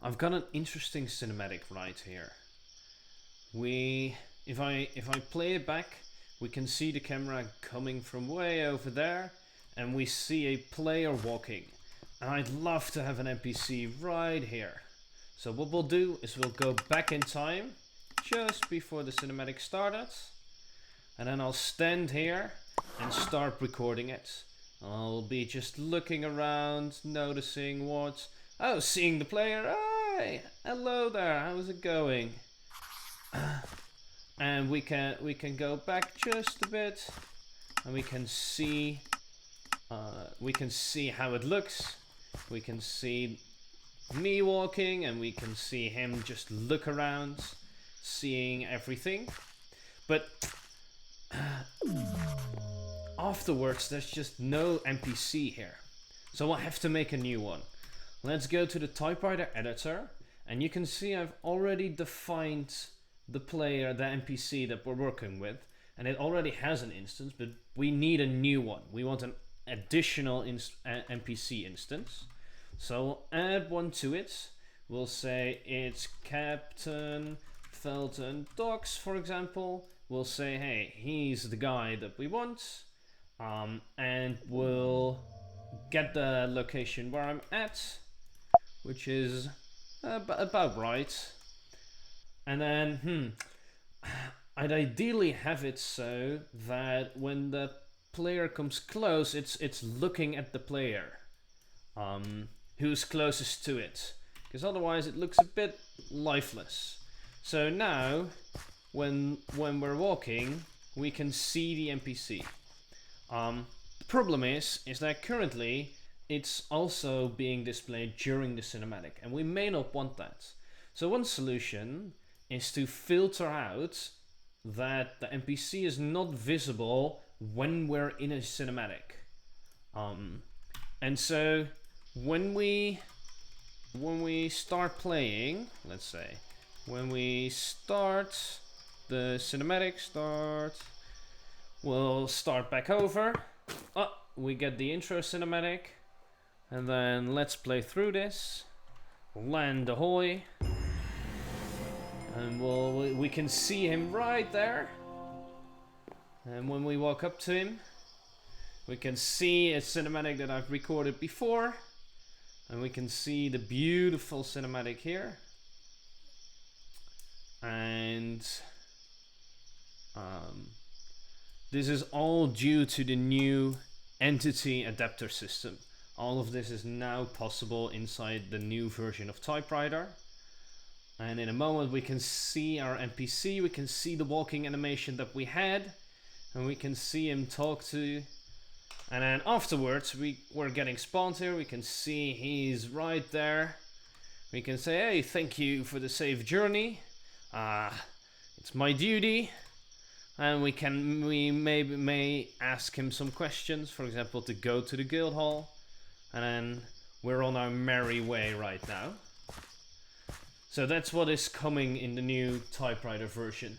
I've got an interesting cinematic right here. If I play it back, we can see the camera coming from way over there, and we see a player walking. And I'd love to have an NPC right here. So what we'll do is we'll go back in time, just before the cinematic started, and then I'll stand here and start recording it. I'll be just looking around, noticing what... Oh, seeing the player. Hi, hello there. How's it going? And we can go back just a bit, and we can see how it looks. We can see me walking, and we can see him just look around, seeing everything. But afterwards, there's just no NPC here, so I'll have to make a new one. Let's go to the Typewriter Editor, and you can see I've already defined the player, the NPC that we're working with, and it already has an instance, but we need a new one. We want an additional NPC instance. So we'll add one to it. We'll say it's Captain Felton Docks, for example. We'll say, hey, he's the guy that we want, and we'll get the location where I'm at, which is about right. And then, I'd ideally have it so that when the player comes close, it's looking at the player who's closest to it, because otherwise it looks a bit lifeless. So now, when we're walking, we can see the NPC. The problem is that currently it's also being displayed during the cinematic, and we may not want that. So one solution is to filter out that the NPC is not visible when we're in a cinematic. And so when we start playing, let's say, when we start the cinematic we'll start back over. Oh, we get the intro cinematic, and then let's play through this. Land ahoy. And we can see him right there. And when we walk up to him, we can see a cinematic that I've recorded before. And we can see the beautiful cinematic here. And this is all due to the new Entity Adapter system. All of this is now possible inside the new version of Typewriter. And in a moment we can see our NPC, we can see the walking animation that we had, and we can see him talk to. And then afterwards we're getting spawned here, we can see he's right there. We can say, hey, thank you for the safe journey. It's my duty. And we may ask him some questions, for example, to go to the guild hall. And then we're on our merry way right now. So that's what is coming in the new Typewriter version.